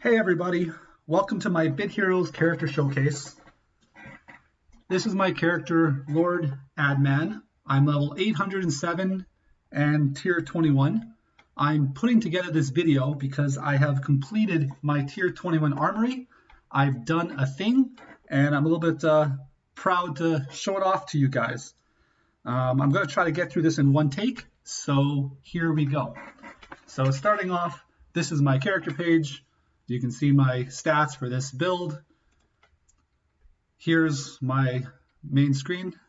Hey everybody, welcome to my Bit Heroes character showcase. This is my character, Lord Adman. I'm level 807 and tier 21. I'm putting together this video because I have completed my tier 21 armory. I've done a thing and I'm a little bit proud to show it off to you guys. I'm going to try to get through this in one take, so here we go. So starting off, this is my character page. You can see my stats for this build. Here's my main screen,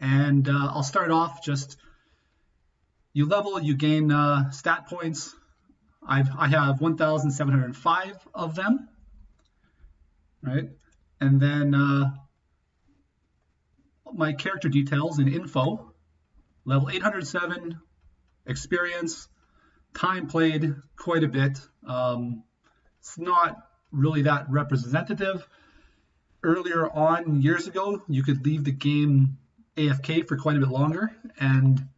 and I'll start off just, you level, you gain stat points. I have 1,705 of them, right? And then my character details and info, level 807, experience, time played quite a bit. It's not really that representative. Earlier on, years ago, you could leave the game AFK for quite a bit longer, and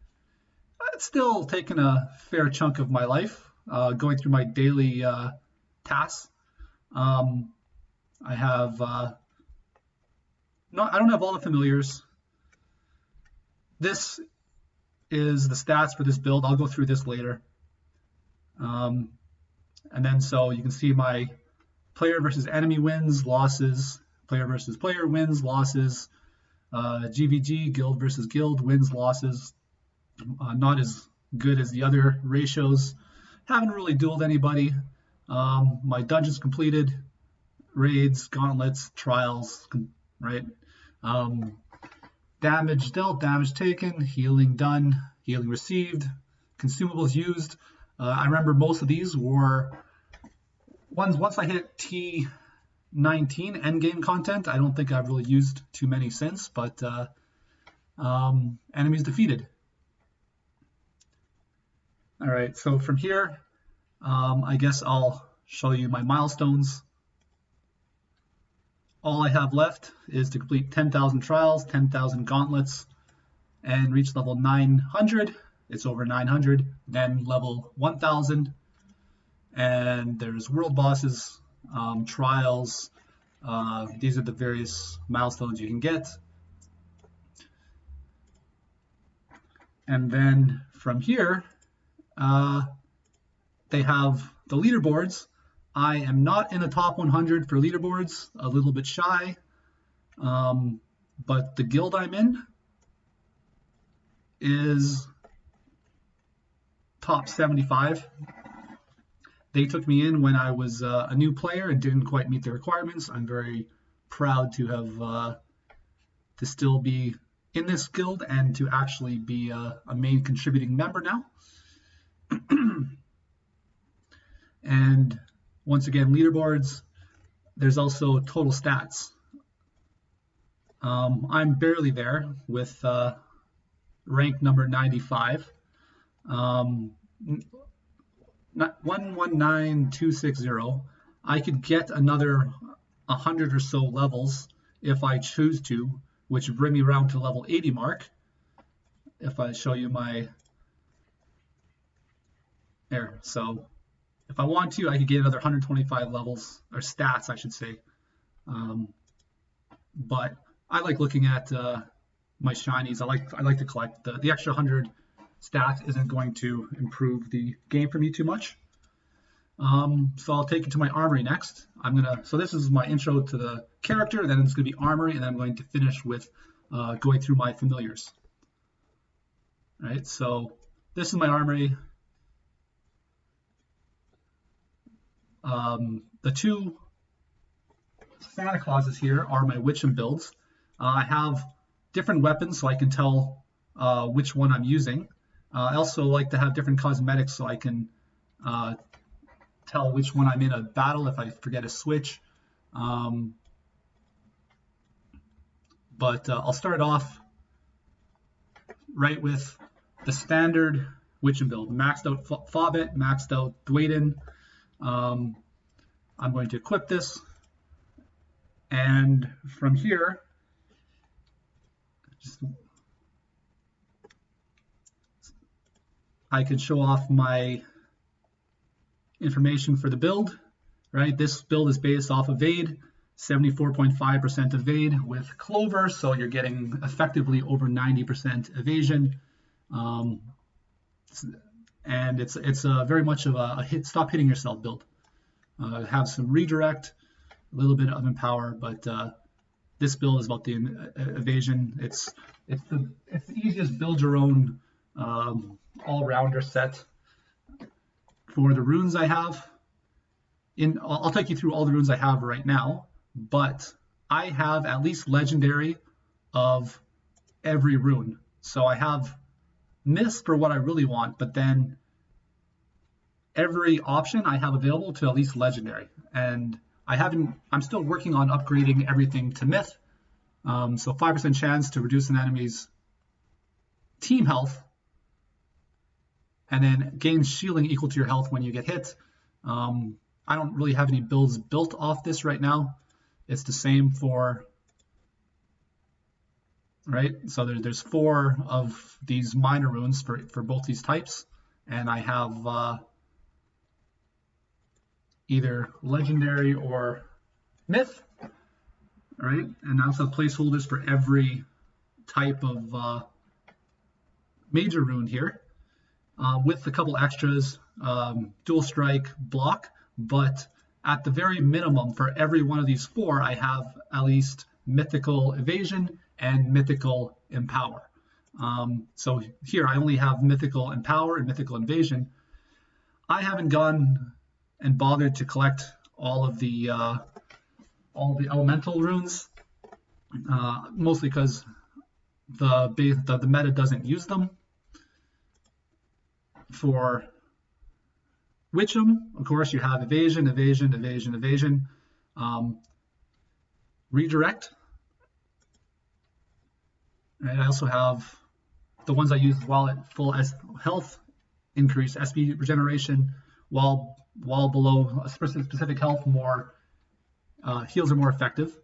it's still taken a fair chunk of my life, going through my daily tasks. I have I don't have all the familiars. This is the stats for this build. I'll go through this later. And then so you can see my player versus enemy wins, losses, player versus player wins, losses, GVG, guild versus guild wins, losses. Not as good as the other ratios. Haven't really dueled anybody. My dungeons completed, raids, gauntlets, trials, right? Damage dealt, damage taken, healing done, healing received, consumables used. I remember most of these were once I hit T19 endgame content. I don't think I've really used too many since, but enemies defeated. All right, so from here, I guess I'll show you my milestones. All I have left is to complete 10,000 trials, 10,000 gauntlets, and reach level 900. It's over 900, then level 1,000, and there's world bosses, trials. These are the various milestones you can get. And then from here, they have the leaderboards. I am not in the top 100 for leaderboards, a little bit shy, but the guild I'm in is top 75. They took me in when I was a new player and didn't quite meet the requirements. I'm very proud to have to still be in this guild and to actually be a main contributing member now. And once again, leaderboards. There's also total stats. I'm barely there with rank number 95. 119260. I could get another 100 or so levels if I choose to, which would bring me around to level 80 mark. If I show you my there, so if I want to, I could get another 125 levels, or stats, I should say. But I like looking at my shinies. I like to collect the extra 100 stats isn't going to improve the game for me too much. So I'll take you to my armory next. So this is my intro to the character, then it's going to be armory, and then I'm going to finish with going through my familiars. All right, so this is my armory. The two Santa Clauses here are my Witchem builds. I have different weapons so I can tell which one I'm using. I also like to have different cosmetics so I can tell which one I'm in a battle if I forget a switch. But I'll start off right with the standard Witchem build. Maxed out Fobbit, maxed out Dwayden. I'm going to equip this, and from here, I could show off my information for the build. right? This build is based off evade, 74.5% evade with clover, so you're getting effectively over 90% evasion. And it's very much of a stop hitting yourself build. Have some redirect, a little bit of empower, but this build is about the evasion. It's the easiest build your own all-rounder set. For the runes I have, I'll take you through all the runes I have right now, but I have at least legendary of every rune. So I have myths for what I really want, but then every option I have available to at least legendary. And I'm still working on upgrading everything to myth. So 5% chance to reduce an enemy's team health, and then gain shielding equal to your health when you get hit. I don't really have any builds built off this right now. It's the same for, right? So there's 4 of these minor runes for both these types, and I have either legendary or myth, right? And I also have placeholders for every type of major rune here, with a couple extras, dual strike, block, but at the very minimum for every one of these 4, I have at least mythical evasion and mythical empower. So here I only have mythical empower and mythical invasion. I haven't gone and bothered to collect all the elemental runes, mostly because the meta doesn't use them. For Witcham, of course, you have evasion, evasion, evasion, evasion, redirect. And I also have the ones I use while at full health, increase SP regeneration, while below a specific health, more heals are more effective.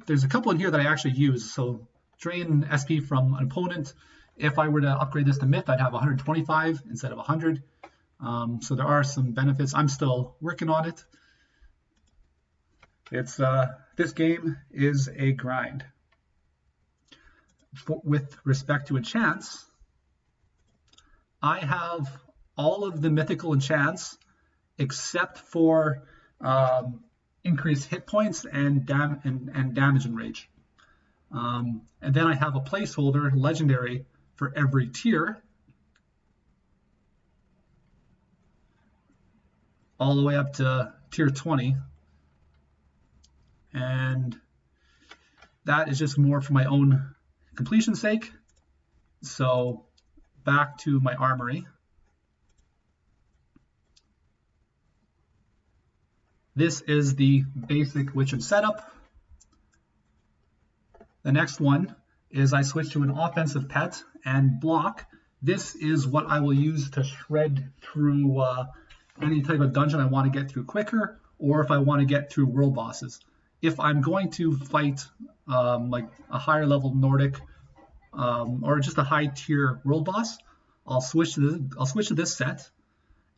There's a couple in here that I actually use. So drain SP from an opponent. If I were to upgrade this to myth, I'd have 125 instead of 100. So there are some benefits. I'm still working on it. It's this game is a grind. With respect to enchants, I have all of the mythical enchants except for increased hit points and damage and rage. And then I have a placeholder legendary for every tier, all the way up to tier 20. And that is just more for my own completion's sake. So back to my armory. This is the basic Witcham setup. The next one is I switch to an offensive pet and block. This is what I will use to shred through any type of dungeon I want to get through quicker, or if I want to get through world bosses. If I'm going to fight like a higher level Nordic or just a high tier world boss, I'll switch to this set,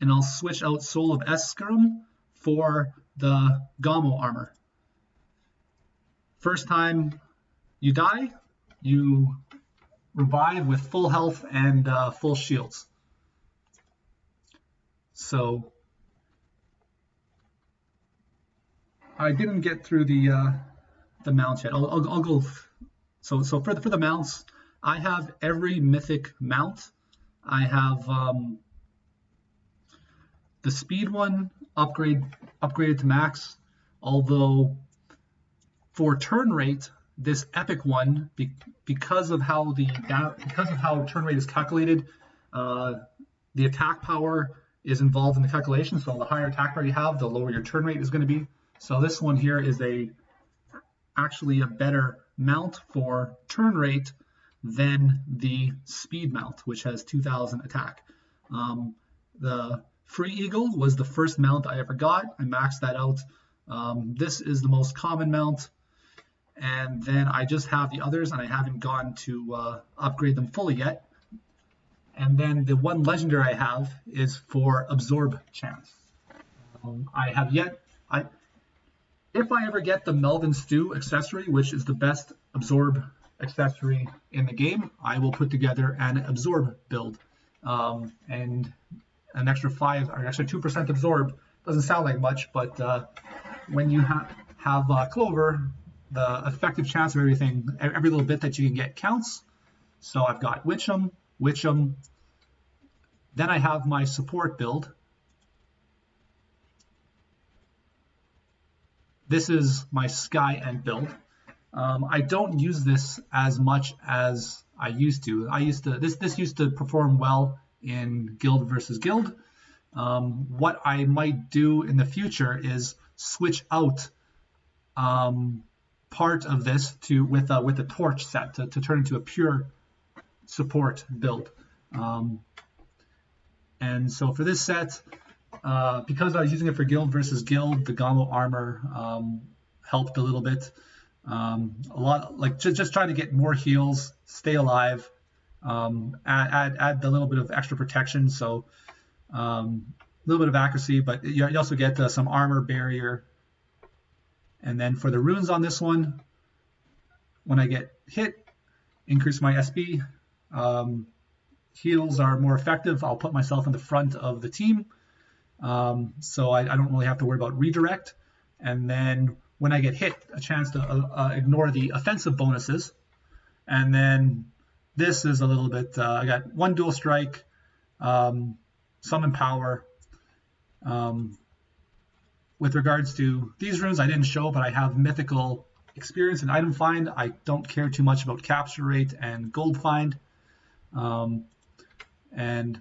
and I'll switch out Soul of Escarum for the Gamo armor. First time you die, you revive with full health and full shields. So I didn't get through the mounts yet. I'll go. So for the mounts, I have every mythic mount. I have the speed one upgraded to max. Although for turn rate, this epic one, because of how turn rate is calculated, the attack power is involved in the calculation. So the higher attack power you have, the lower your turn rate is going to be. So this one here is actually a better mount for turn rate than the speed mount, which has 2000 attack. The Free Eagle was the first mount I ever got. I maxed that out. This is the most common mount. And then I just have the others, and I haven't gone to upgrade them fully yet. And then the one legendary I have is for Absorb chance. I have yet, if I ever get the Melvin Stew accessory, which is the best absorb accessory in the game, I will put together an absorb build. And an extra 5 or an extra 2% absorb doesn't sound like much, but when you have Clover, the effective chance of everything, every little bit that you can get counts. So I've got Witch'em. Then I have my support build. This is my Sky Ant build. I don't use this as much as I used to. This used to perform well in guild versus guild. What I might do in the future is switch out part of this with the torch set to turn into a pure support build. And so for this set, because I was using it for guild versus guild, the Gombo armor helped a little bit. A lot, like just trying to get more heals, stay alive, add the little bit of extra protection, so a little bit of accuracy, but you also get some armor barrier. And then for the runes on this one, when I get hit, increase my SB. Heals are more effective. I'll put myself in the front of the team, so I don't really have to worry about redirect. And then when I get hit, a chance to ignore the offensive bonuses. And then this is a little bit, I got 1 dual strike, some empower. With regards to these runes, I didn't show, but I have mythical experience and item find. I don't care too much about capture rate and gold find. And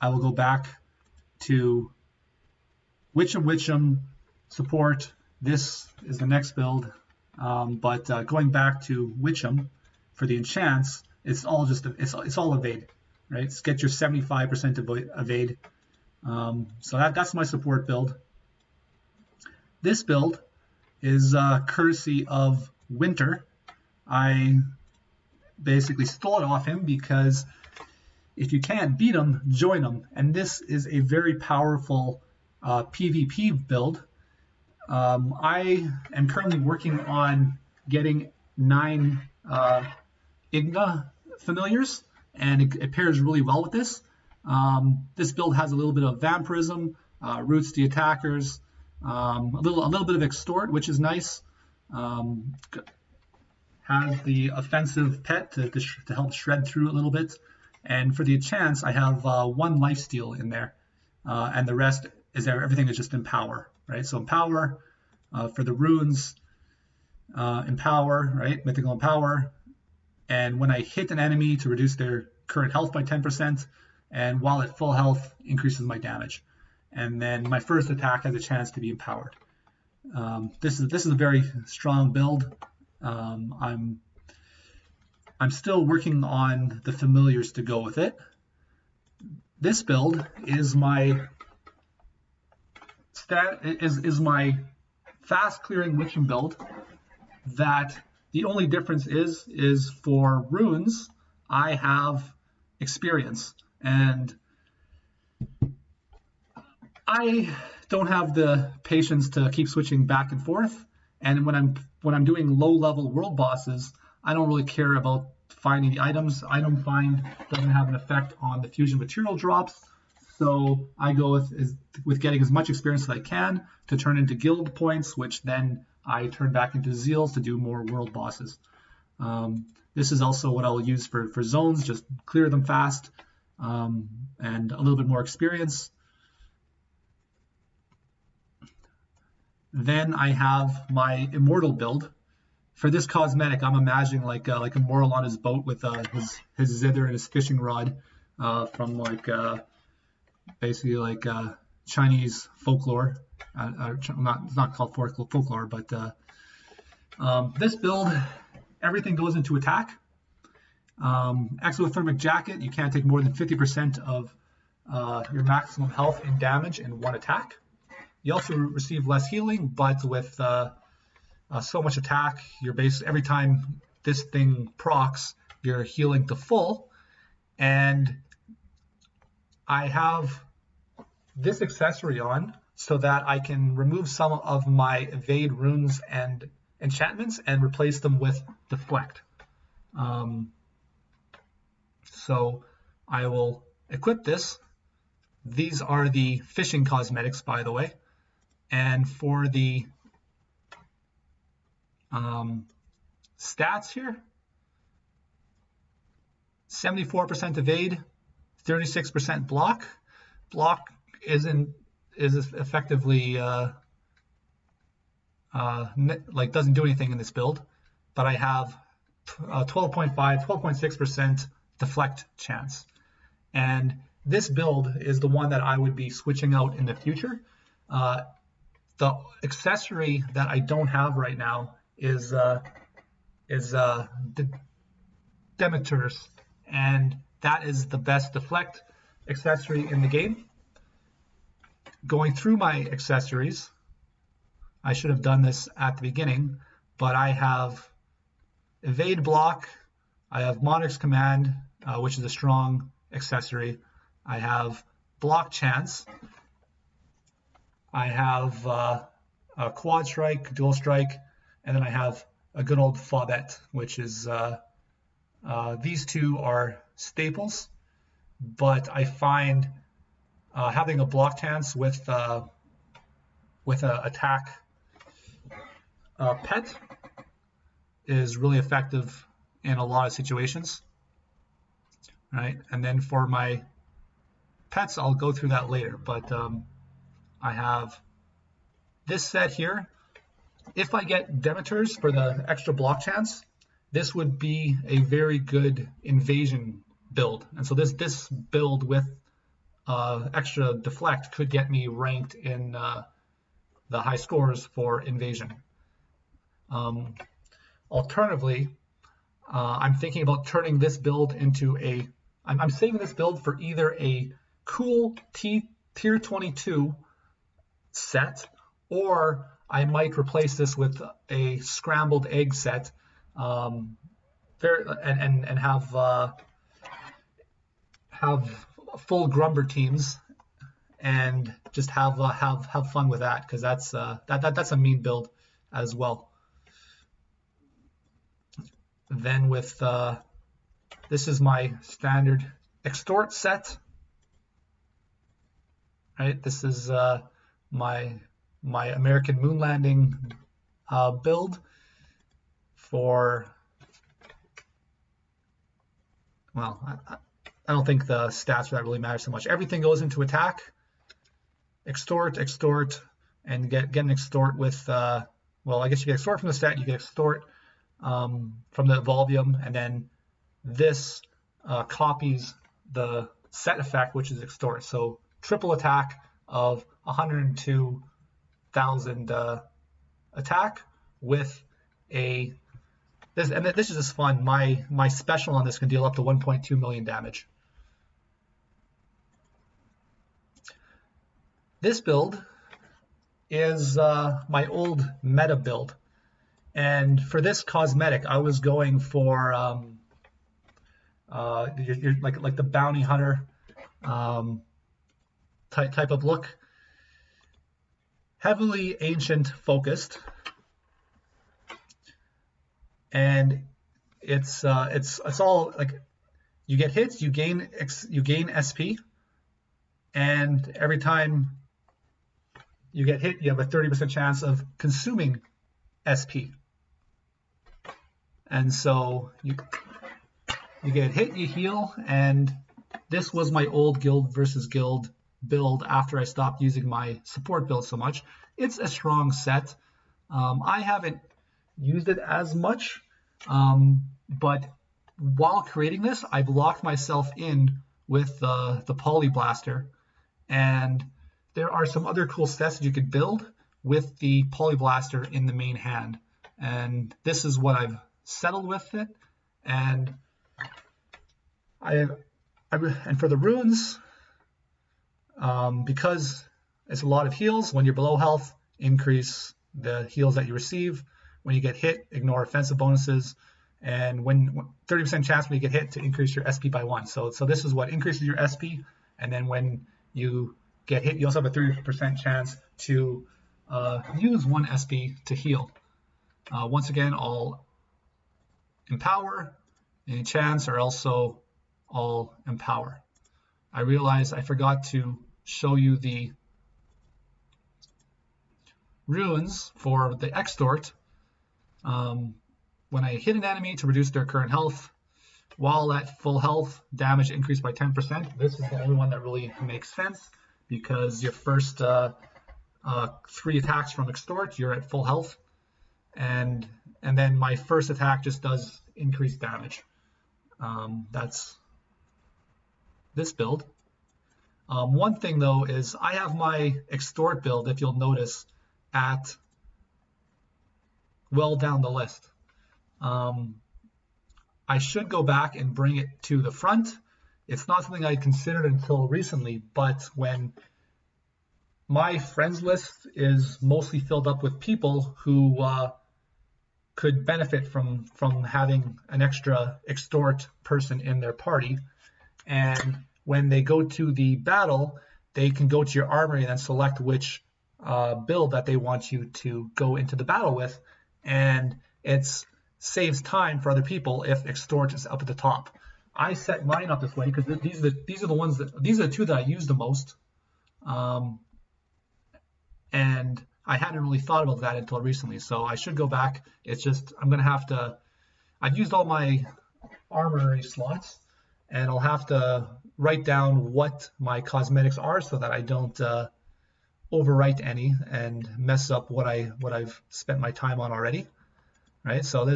I will go back to Witch'em support. This is the next build, but going back to Witch'em for the enchants, it's all it's all evade, right? It's get your 75% evade. So that's my support build. This build is courtesy of Winter. I basically stole it off him because if you can't beat him, join him. And this is a very powerful PvP build. I am currently working on getting 9 Igna familiars, and it pairs really well with this. This build has a little bit of vampirism, roots the attackers, a little bit of extort, which is nice. Has the offensive pet to help shred through a little bit. And for the chance, I have 1 lifesteal in there, and the rest is everything is just empower, right? So empower for the runes, empower, right? Mythical empower. And when I hit an enemy to reduce their current health by 10%, and while at full health, increases my damage. And then my first attack has a chance to be empowered. This is a very strong build. I'm still working on the familiars to go with it. This build is my my fast clearing Witch'em build. That the only difference is for runes I have experience, and I don't have the patience to keep switching back and forth. And when I'm doing low level world bosses, I don't really care about finding the items. Item find doesn't have an effect on the fusion material drops, so I go with getting as much experience as I can to turn into guild points, which then I turn back into zeals to do more world bosses. This is also what I'll use for zones, just clear them fast, and a little bit more experience. Then I have my immortal build. For this cosmetic, I'm imagining like Immortal on his boat with his zither and his fishing rod from basically like Chinese folklore. It's not called folklore, but this build, everything goes into attack. Exothermic jacket, you can't take more than 50% of your maximum health and damage in 1 attack. You also receive less healing, but with so much attack, you're every time this thing procs, you're healing to full. And I have this accessory on, so that I can remove some of my evade runes and enchantments and replace them with deflect. So I will equip this. These are the fishing cosmetics, by the way. And for the stats here, 74% evade, 36% block. Block is effectively like doesn't do anything in this build, but I have 12.6% deflect chance. And this build is the one that I would be switching out in the future. The accessory that I don't have right now is Demeter's, and that is the best deflect accessory in the game. Going through my accessories, I should have done this at the beginning, but I have evade block, I have Monarch's Command, which is a strong accessory. I have block chance. I have a quad strike, dual strike, and then I have a good old Fobette, which is these two are staples, but I find having a block chance with a attack pet is really effective in a lot of situations, right? And then for my pets, I'll go through that later, but I have this set here. If I get Demeter's for the extra block chance, this would be a very good invasion build. And so this build with extra deflect could get me ranked in the high scores for invasion. Alternatively, I'm thinking about turning this build into I'm saving this build for either a cool tier 22 set, or I might replace this with a scrambled egg set, and have full Grumber teams, and just have fun with that, because that's a mean build as well. Then with this is my standard extort set, right? This is my American moon landing build for, well, I don't think the stats for that really matter so much. Everything goes into attack, extort, and get an extort with, well, I guess you get extort from the stat, you get extort from the Evolvium, and then this copies the set effect, which is extort. So triple attack of 102,000 attack with this is just fun. My special on this can deal up to 1.2 million damage. This build is my old meta build, and for this cosmetic, I was going for you're like the bounty hunter type of look, heavily ancient focused, and it's all like you get hits, you gain SP, and every time you get hit, you have a 30% chance of consuming SP. And so you get hit, you heal, and this was my old guild versus guild build after I stopped using my support build so much. It's a strong set. I haven't used it as much, but while creating this, I've locked myself in with the Polyblaster, and there are some other cool sets that you could build with the Polyblaster in the main hand, and this is what I've settled with it. And and for the runes, because it's a lot of heals, when you're below health, increase the heals that you receive. When you get hit, ignore offensive bonuses, and when 30% chance when you get hit to increase your SP by 1. So this is what increases your SP, and then when you get hit, you also have a 30% chance to use 1 SP to heal. Once again, all empower and chance are also all empower. I realized I forgot to show you the runes for the extort. When I hit an enemy to reduce their current health, while at full health, damage increased by 10%. This is the only one that really makes sense, because your first 3 attacks from extort, you're at full health, and then my first attack just does increased damage. That's this build. One thing though is I have my extort build, if you'll notice, at well down the list. I should go back and bring it to the front. It's not something I considered until recently, but when my friends list is mostly filled up with people who could benefit from having an extra extort person in their party, and when they go to the battle, they can go to your armory and then select which build that they want you to go into the battle with, and it saves time for other people if extort is up at the top. I set mine up this way because these are the 2 that I use the most, and I hadn't really thought about that until recently. So I should go back. It's just I'm gonna have to. I've used all my armory slots, and I'll have to write down what my cosmetics are so that I don't overwrite any and mess up what I've spent my time on already. Right, so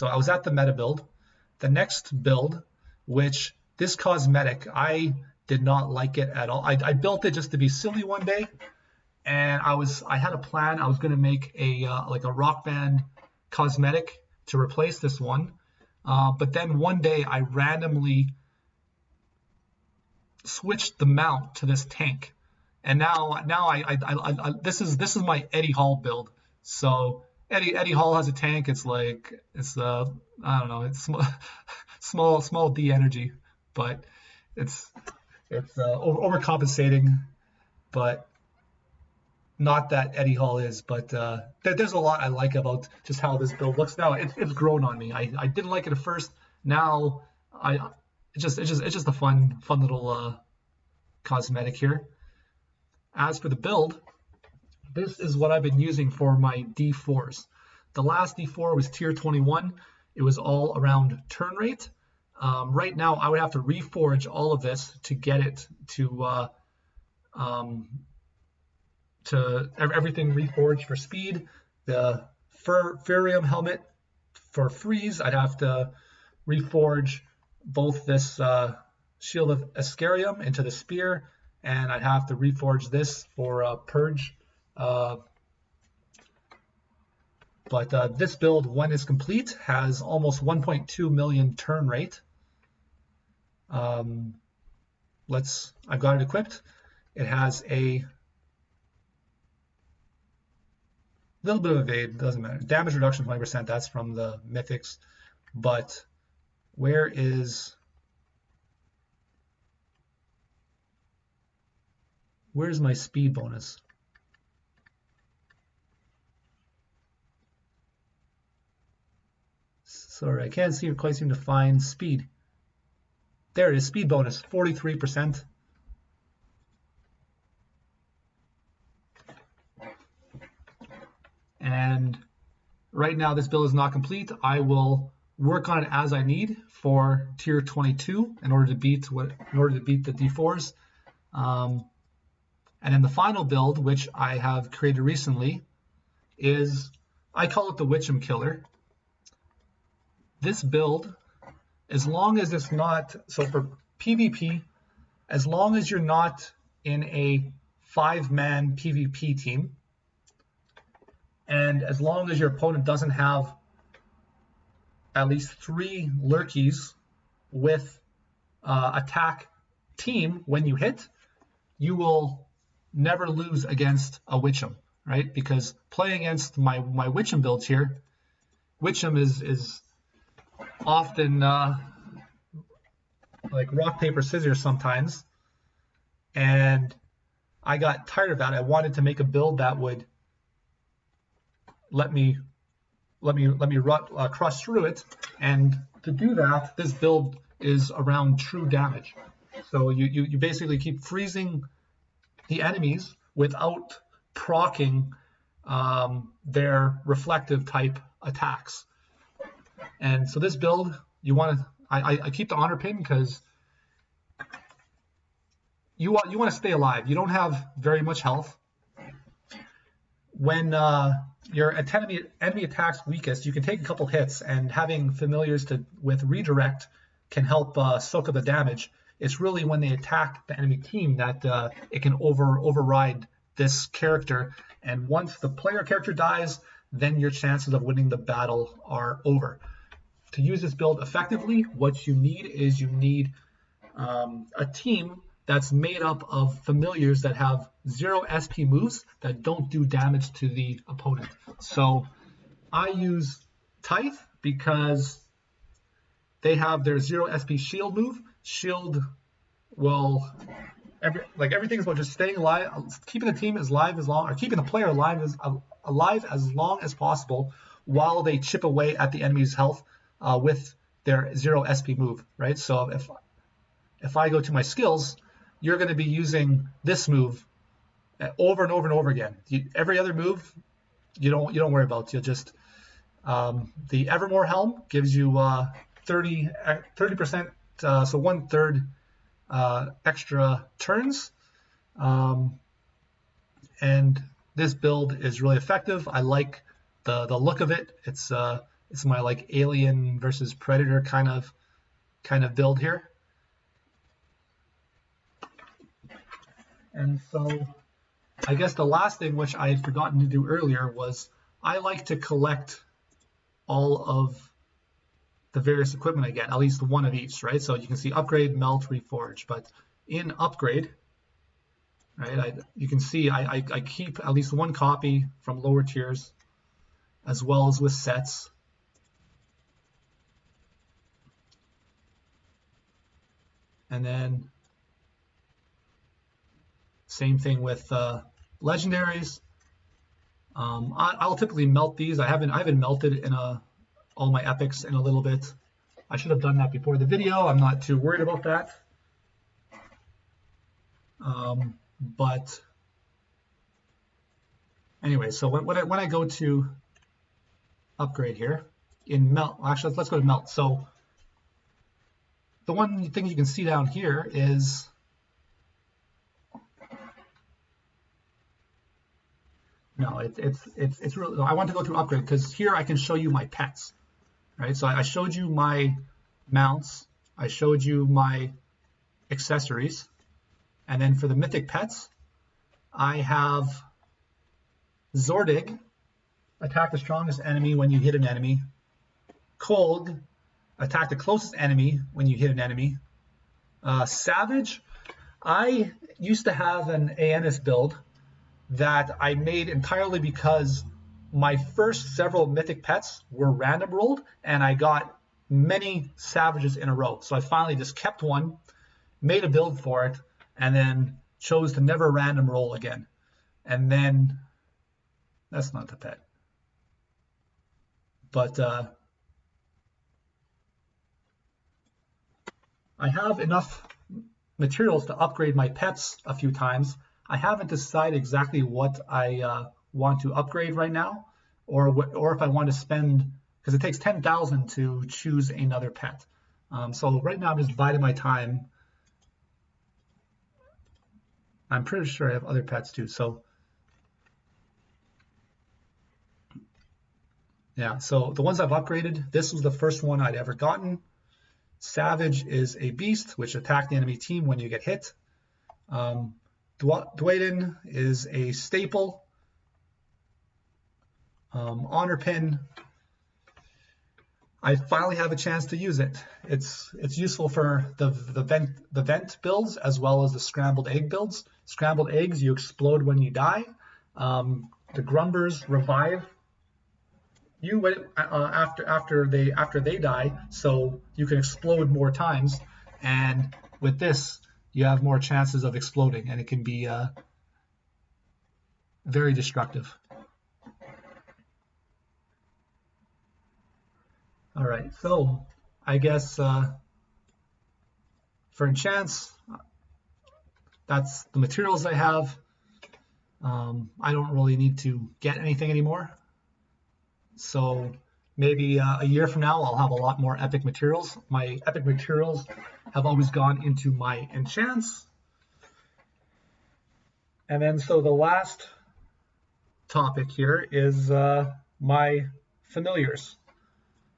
I was at the meta build. The next build, which this cosmetic, I did not like it at all. I built it just to be silly one day, and I had a plan. I was going to make a like a rock band cosmetic to replace this one, but then one day I randomly switched the mount to this tank, and now I this is my Eddie Hall build. So Eddie Hall has a tank. It's I don't know. It's small D energy, but it's overcompensating, but not that Eddie Hall is. But there's a lot I like about just how this build looks now. It's grown on me. I didn't like it at first. Now it's just a fun little cosmetic here. As for the build, this is what I've been using for my D4s. The last D4 was tier 21. It was all around turn rate. Right now, I would have to reforge all of this to get it to everything reforged for speed. The Furium helmet for freeze, I'd have to reforge both this Shield of Ascarium into the spear, and I'd have to reforge this for purge. But this build, when it's complete, has almost 1.2 million turn rate. I've got it equipped. It has a little bit of evade, doesn't matter. Damage reduction 20%, that's from the mythics. But where's my speed bonus? Sorry, I can't quite seem to find speed. There it is, speed bonus, 43%. And right now this build is not complete. I will work on it as I need for tier 22 in order to beat the D4s. And then the final build, which I have created recently, is, I call it the Witcham Killer. This build, as long as it's not, so for PvP, as long as you're not in a 5-man PvP team, and as long as your opponent doesn't have at least 3 lurkies with attack team when you hit, you will never lose against a Witcham, right? Because playing against my Witcham builds here, Witcham is often like rock, paper, scissors sometimes, and I got tired of that. I wanted to make a build that would let me crush through it. And to do that, this build is around true damage. So you basically keep freezing the enemies without proccing their reflective type attacks. And so this build, I keep the honor pin because you want to stay alive. You don't have very much health. When your enemy attacks weakest, you can take a couple hits, and having familiars with redirect can help soak up the damage. It's really when they attack the enemy team that it can override this character. And once the player character dies, then your chances of winning the battle are over. To use this build effectively, what you need is a team that's made up of familiars that have 0 SP moves that don't do damage to the opponent. So I use Tithe because they have their 0 SP shield move. Shield will everything's about just staying alive, keeping the team keeping the player alive as long as possible while they chip away at the enemy's health with their 0 SP move, right? So if I go to my skills, you're going to be using this move over and over and over again. Every other move, you don't worry about. You'll just the Evermore Helm gives you 30%, so 1/3 extra turns, and this build is really effective. I like the look of it. It's my like Alien versus Predator kind of build here. And so I guess the last thing, which I had forgotten to do earlier, was I like to collect all of the various equipment I get, at least one of each, right? So you can see upgrade, melt, reforge. But in upgrade, right, you can see I keep at least one copy from lower tiers, as well as with sets. And then same thing with legendaries. I'll typically melt these. I haven't melted in all my epics in a little bit. I should have done that before the video. I'm not too worried about that. But anyway, so when I go to upgrade here in melt, actually let's go to melt. So the one thing you can see down here is no, it's really, I want to go through upgrade because here I can show you my pets, right? So I showed you my mounts, I showed you my accessories, and then for the mythic pets, I have Zordig, attack the strongest enemy when you hit an enemy. Cold, attack the closest enemy when you hit an enemy. Savage, I used to have an Aenis build that I made entirely because my first several mythic pets were random rolled and I got many savages in a row. So I finally just kept one, made a build for it, and then chose to never random roll again. And then, that's not the pet. But I have enough materials to upgrade my pets a few times. I haven't decided exactly what I want to upgrade right now, or if I want to spend, because it takes 10,000 to choose another pet. So right now I'm just biding my time. I'm pretty sure I have other pets too. So yeah, so the ones I've upgraded, this was the first one I'd ever gotten. Savage is a beast, which attack the enemy team when you get hit. Dwayden is a staple. Honor pin, I finally have a chance to use it. It's useful for the vent builds as well as the scrambled egg builds. Scrambled eggs, you explode when you die. The Grumbers revive you after they die, so you can explode more times. And with this, you have more chances of exploding, and it can be very destructive. All right, so I guess for enchants, that's the materials I have. I don't really need to get anything anymore. So maybe a year from now, I'll have a lot more epic materials. My epic materials have always gone into my enchants. And then so the last topic here is my familiars.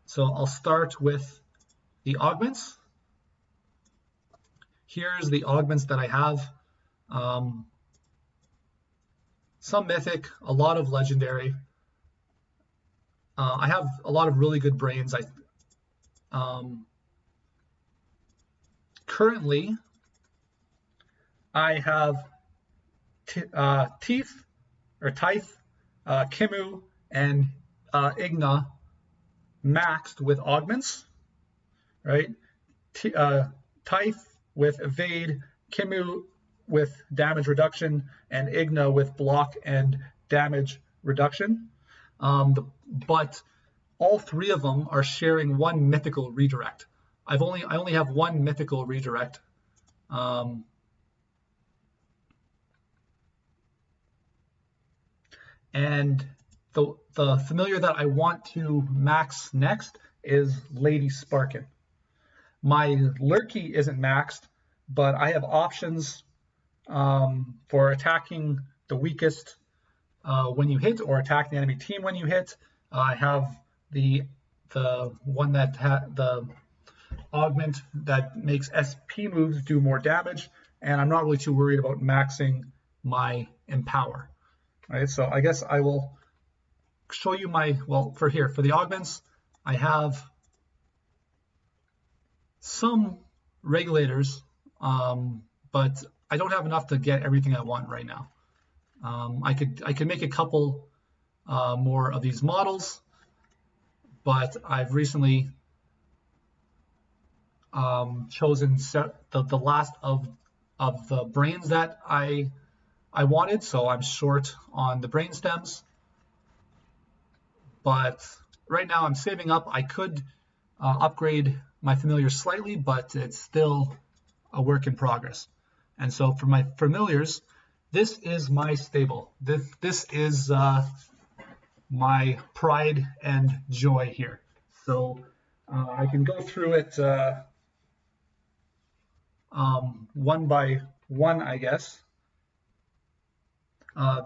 So I'll start with the augments. Here's the augments that I have. Some mythic, a lot of legendary. I have a lot of really good brains. Currently, I have Teeth, Kimu, and Igna maxed with augments, right? Tithe with evade, Kimu with damage reduction, and Igna with block and damage reduction. But all three of them are sharing one mythical redirect. I only have one mythical redirect. And the familiar that I want to max next is Lady Sparkin. My Lurky isn't maxed, but I have options for attacking the weakest when you hit, or attack the enemy team when you hit. I have the one that the augment that makes SP moves do more damage, and I'm not really too worried about maxing my Empower. Right, so I guess I will show you for the augments, I have some regulators, but I don't have enough to get everything I want right now. I could make a couple more of these models, but I've recently chosen the last of the brains that I wanted, so I'm short on the brain stems. But right now I'm saving up. I could upgrade my familiars slightly, but it's still a work in progress. And so for my familiars, this is my stable. This is my pride and joy here. So I can go through it one by one, I guess.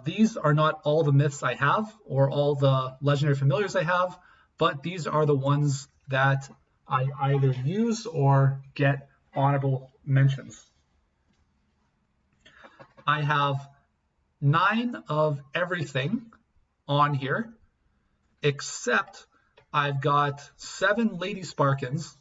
These are not all the myths I have or all the legendary familiars I have, but these are the ones that I either use or get honorable mentions. I have 9 of everything on here, except I've got 7 Lady Sparkins.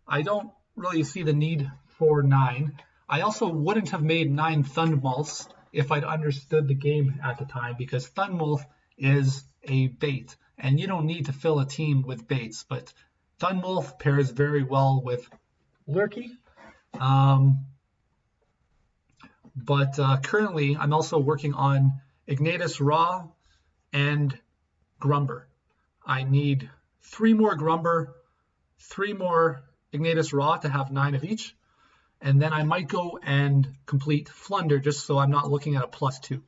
I don't really see the need for 9. I also wouldn't have made 9 Thundermolths if I'd understood the game at the time, because Thundermolth is a bait, and you don't need to fill a team with baits, but Thundermolth pairs very well with Lurky. But currently, I'm also working on Ignatus Raw and Grumber. I need 3 more Grumber, 3 more Ignatus Raw to have 9 of each. And then I might go and complete Flunder just so I'm not looking at a +2.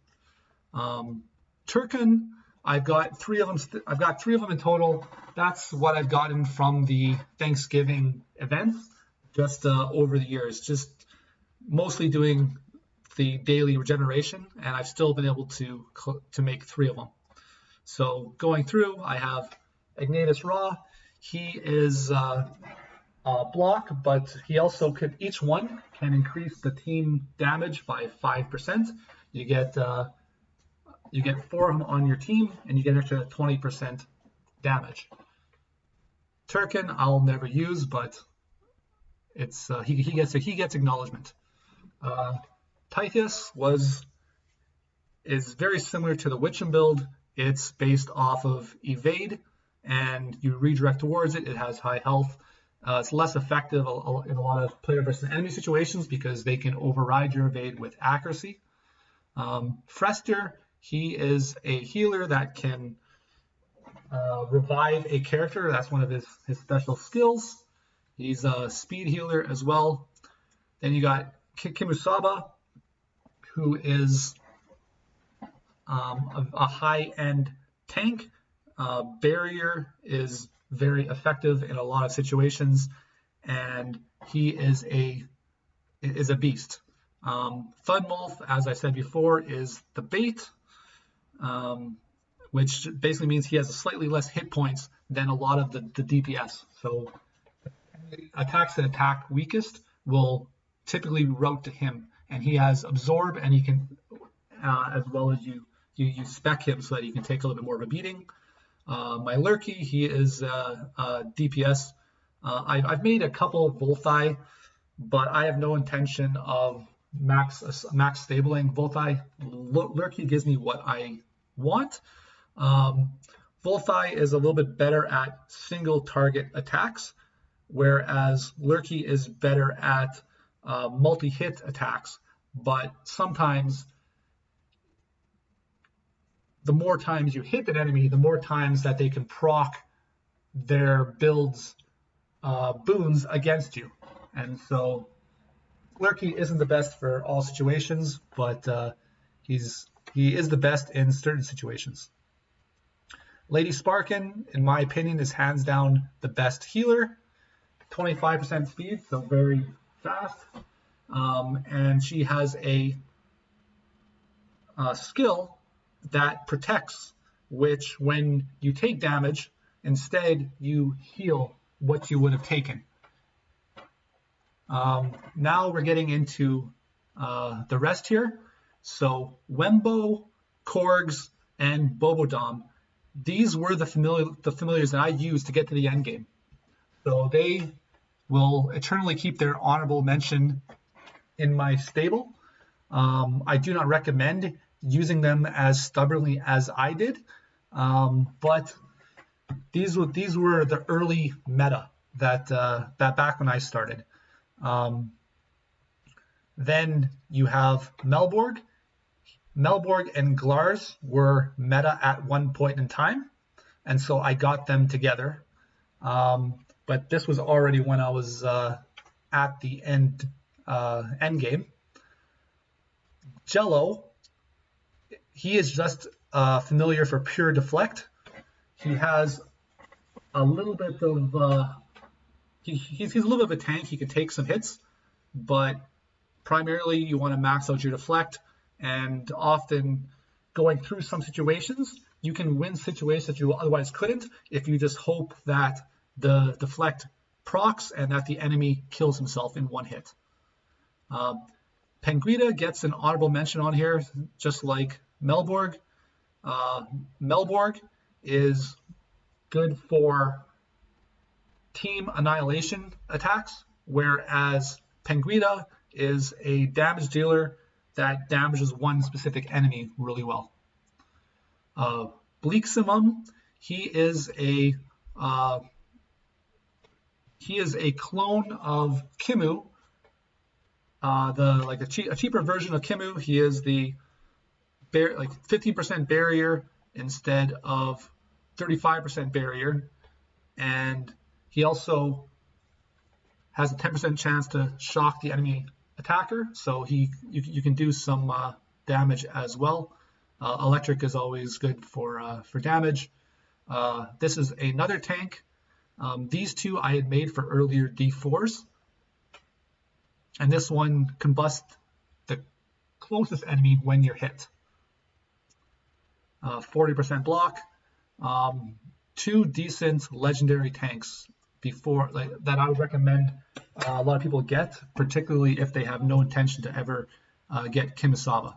Turkin, I've got 3 of them. I've got 3 of them in total. That's what I've gotten from the Thanksgiving events just over the years, just mostly doing the daily regeneration, and I've still been able to make 3 of them. So going through, I have Ignatus Raw. He is block, but he also each one can increase the team damage by 5%. You get 4 of them on your team, and you get an extra 20% damage. Turkin I'll never use, but it's he gets acknowledgement. Tithius is very similar to the Witchem build. It's based off of evade, and you redirect towards it. It has high health. It's less effective in a lot of player versus enemy situations because they can override your evade with accuracy. Frester, He is a healer that can revive a character. That's one of his special skills. He's a speed healer as well. Then you got Kimusaba, who is a high-end tank. Barrier is very effective in a lot of situations, and he is a beast. Thunmolf, as I said before, is the bait, which basically means he has slightly less hit points than a lot of the DPS. So attacks that attack weakest will typically route to him, and he has absorb, and he can, as well as you spec him so that he can take a little bit more of a beating. My Lurky, he is DPS. I've made a couple of Volthi, but I have no intention of max stabling Volthi. Lurky gives me what I want. Volthi is a little bit better at single target attacks, whereas Lurky is better at multi-hit attacks. But sometimes the more times you hit an enemy, the more times that they can proc their build's boons against you. And so Lurky isn't the best for all situations, but he is the best in certain situations. Lady Sparkin, in my opinion, is hands down the best healer. 25% speed, so very fast. And she has a skill that protects, which when you take damage, instead you heal what you would have taken. Now we're getting into the rest here. So Wembo, Korgs, and Bobodom, these were the familiars that I used to get to the end game. So they will eternally keep their honorable mention in my stable. I do not recommend using them as stubbornly as I did, but these were the early meta that back when I started. Then you have Melborg. Melborg and Glars were meta at one point in time, and so I got them together. But this was already when I was at the end game. Jello, he is just familiar for pure deflect. He has a little bit of he's a little bit of a tank. He can take some hits, but primarily you want to max out your deflect. And often going through some situations, you can win situations that you otherwise couldn't if you just hope that the deflect procs and that the enemy kills himself in one hit. Penguita gets an honorable mention on here, just like Melborg. Melborg is good for team annihilation attacks, whereas Penguita is a damage dealer that damages one specific enemy really well. Bleaksimum, he is a clone of Kimu, a cheaper version of Kimu. He is the 15% barrier instead of 35% barrier, and he also has a 10% chance to shock the enemy attacker, so you can do some damage as well. Electric is always good for damage. This is another tank. These two I had made for earlier D4s, and this one combusts the closest enemy when you're hit. 40% block. Two decent legendary tanks that I would recommend a lot of people get, particularly if they have no intention to ever get Kimisaba.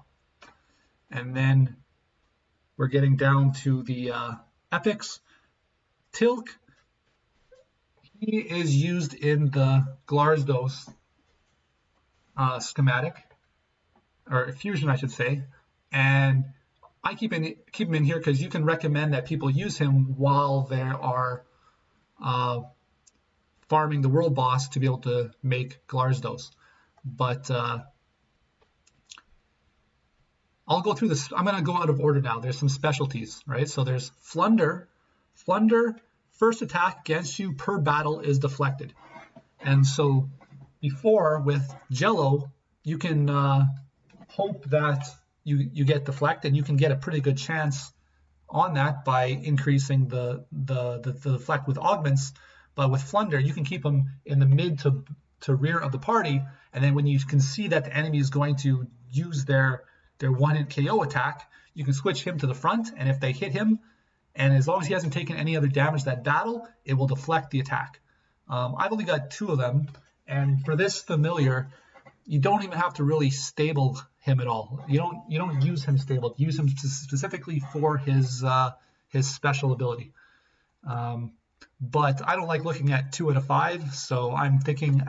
And then we're getting down to the epics. Tilk, he is used in the Glarsdos schematic, or fusion I should say, and I keep him in here because you can recommend that people use him while they are farming the world boss to be able to make Glarsdos. But I'll go through this. I'm going to go out of order now. There's some specialties, right? So there's Flunder. Flunder, first attack against you per battle is deflected. And so before with Jello, you can hope that you get deflect, and you can get a pretty good chance on that by increasing the deflect with augments. But with Flunder, you can keep them in the mid to rear of the party, and then when you can see that the enemy is going to use their one-hit KO attack, you can switch him to the front, and if they hit him, and as long as he hasn't taken any other damage that battle, it will deflect the attack. I've only got 2 of them, and for this familiar, you don't even have to really stable him at all. You don't use him stable. You use him specifically for his special ability. But I don't like looking at 2 out of 5, so I'm thinking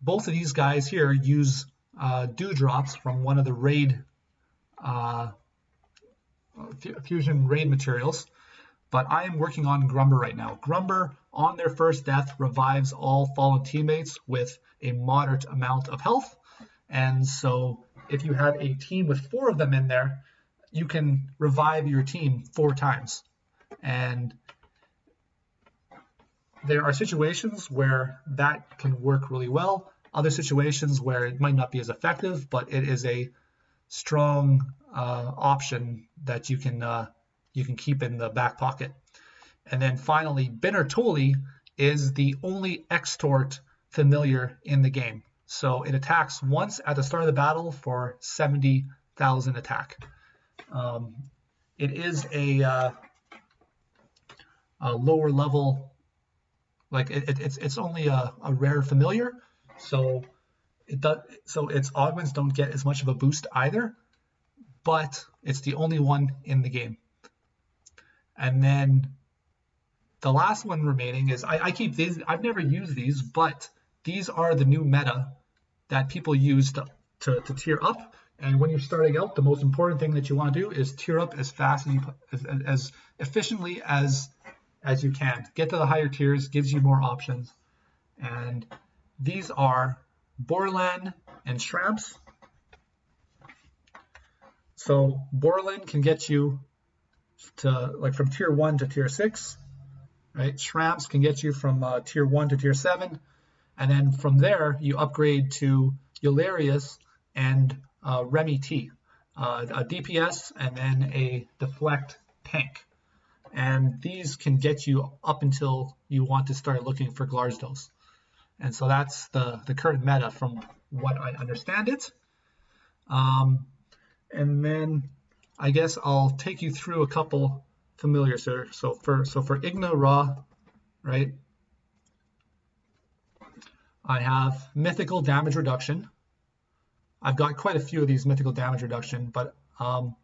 both of these guys here use dewdrops from one of the raid fusion raid materials, but I am working on Grumber right now. Grumber, on their first death, revives all fallen teammates with a moderate amount of health, and so if you have a team with 4 of them in there, you can revive your team 4 times. And there are situations where that can work really well, other situations where it might not be as effective, but it is a strong option that you can keep in the back pocket. And then finally, Binnertoli is the only extort familiar in the game. So it attacks once at the start of the battle for 70,000 attack. It is a lower level, like it's only a rare familiar, so its augments don't get as much of a boost either, but it's the only one in the game. And then the last one remaining is I keep these. I've never used these, but these are the new meta that people use to tier up. And when you're starting out, the most important thing that you want to do is tier up as fast as efficiently as you can. Get to the higher tiers, gives you more options. And these are Borland and Shramps. So Borland can get you to like from tier 1 to tier 6, right? Shramps can get you from tier 1 to tier 7, and then from there you upgrade to Eularius and Remy T, a DPS and then a deflect tank. And these can get you up until you want to start looking for Glarsdos. And so that's the current meta from what I understand it. And then I guess I'll take you through a couple familiars here. So for Igna Ra, right, I have mythical damage reduction. I've got quite a few of these mythical damage reduction, but and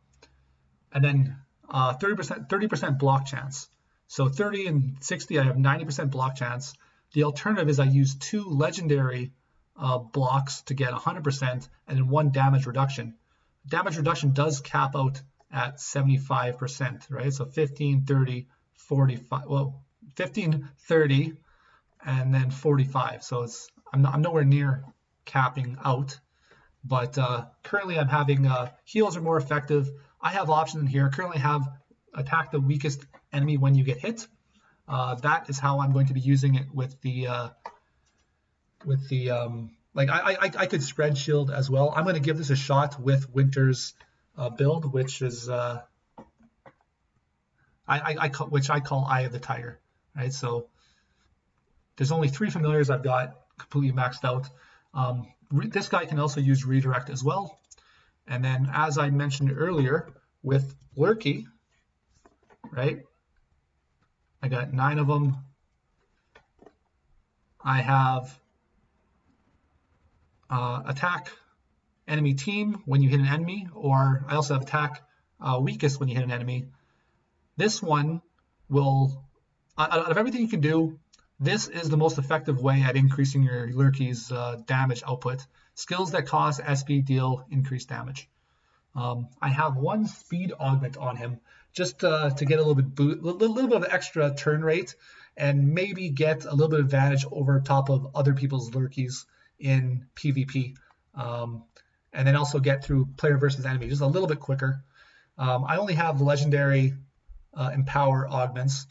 then 30% block chance. So 30 and 60, I have 90% block chance. The alternative is I use 2 legendary blocks to get 100% and then 1 damage reduction. Damage reduction does cap out at 75%, right? So 15, 30, 45. Well, 15, 30, and then 45. So I'm nowhere near capping out. But currently I'm having heals are more effective. I have options in here. Currently have attack the weakest enemy when you get hit. That is how I'm going to be using it with the like I could spread shield as well. I'm going to give this a shot with Winter's build, which is which I call Eye of the Tiger, right? So there's only 3 familiars I've got completely maxed out. This guy can also use redirect as well. And then as I mentioned earlier with Lurky, right? I got 9 of them. I have attack enemy team when you hit an enemy, or I also have attack weakest when you hit an enemy. This one will, out of everything you can do, this is the most effective way at increasing your Lurky's damage output. Skills that cost SP deal increased damage. I have 1 speed augment on him just to get a little bit of extra turn rate and maybe get a little bit of advantage over top of other people's Lurkies in PvP. and then also get through player versus enemy just a little bit quicker. I only have legendary empower augments.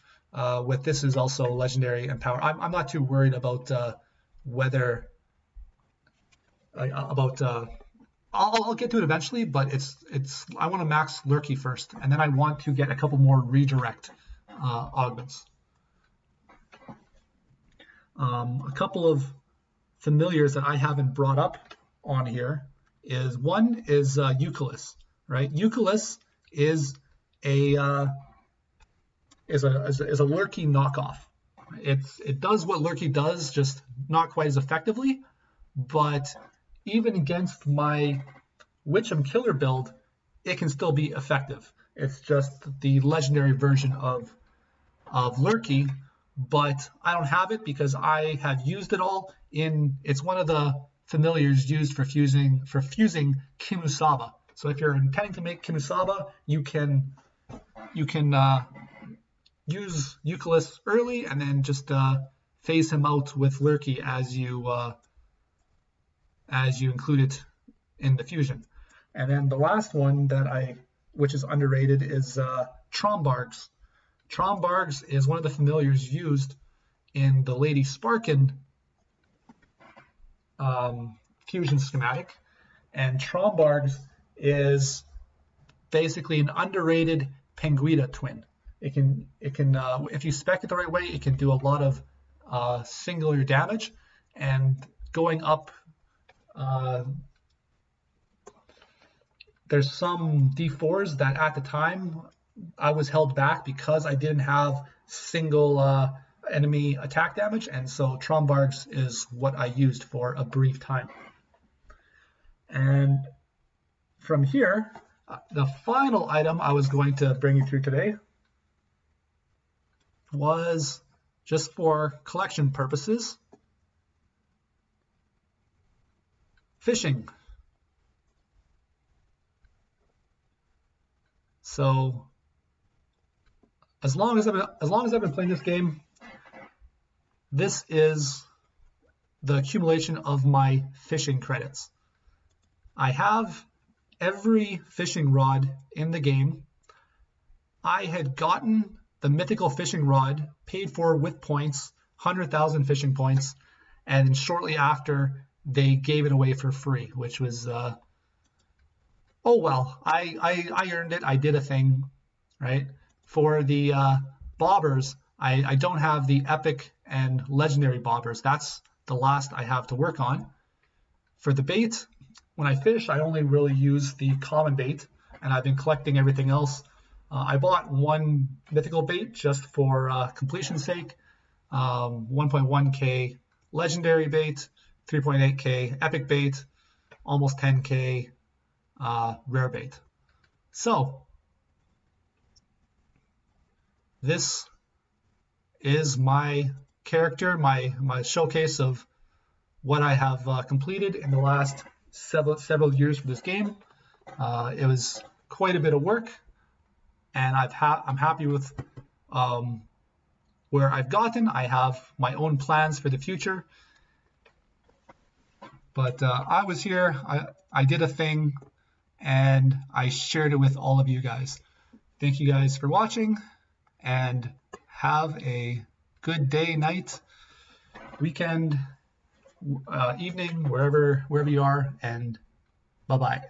With this is also legendary empower. I'm not too worried about whether I'll get to it eventually, but I want to max Lurky first, and then I want to get a couple more redirect augments. A couple of familiars that I haven't brought up on here is one is Eucalyptus, right? Eucalyptus is a Lurky knockoff. It does what Lurky does, just not quite as effectively, but even against my Witcham Killer build, it can still be effective. It's just the legendary version of Lurky, but I don't have it because I have used it all in. It's one of the familiars used for fusing Kimusaba. So if you're intending to make Kimusaba, you can use Eucalyptus early and then just phase him out with Lurky as you include it in the fusion. And then the last one which is underrated, is Trombargs. Trombargs is one of the familiars used in the Lady Sparkin fusion schematic, and Trombargs is basically an underrated Penguita twin. It can if you spec it the right way, it can do a lot of singular damage, and going up. There's some D4s that at the time I was held back because I didn't have single enemy attack damage, and so Trombargs is what I used for a brief time. And from here, the final item I was going to bring you through today was just for collection purposes, fishing. So as long as I've been playing this game, this is the accumulation of my fishing credits. I have every fishing rod in the game. I had gotten the mythical fishing rod paid for with points, 100,000 fishing points, and shortly after they gave it away for free, which was oh well, I earned it. I did a thing, right? For the bobbers, I don't have the epic and legendary bobbers. That's the last I have to work on. For the bait, when I fish, I only really use the common bait, and I've been collecting everything else. I bought one mythical bait just for completion's sake, 1.1k legendary bait, 3.8k epic bait, almost 10k rare bait. So this is my character, my showcase of what I have completed in the last several years for this game. It was quite a bit of work, and I'm happy with where I've gotten. I have my own plans for the future, but I was here, I did a thing, and I shared it with all of you guys. Thank you guys for watching, and have a good day, night, weekend, evening, wherever you are, and bye-bye.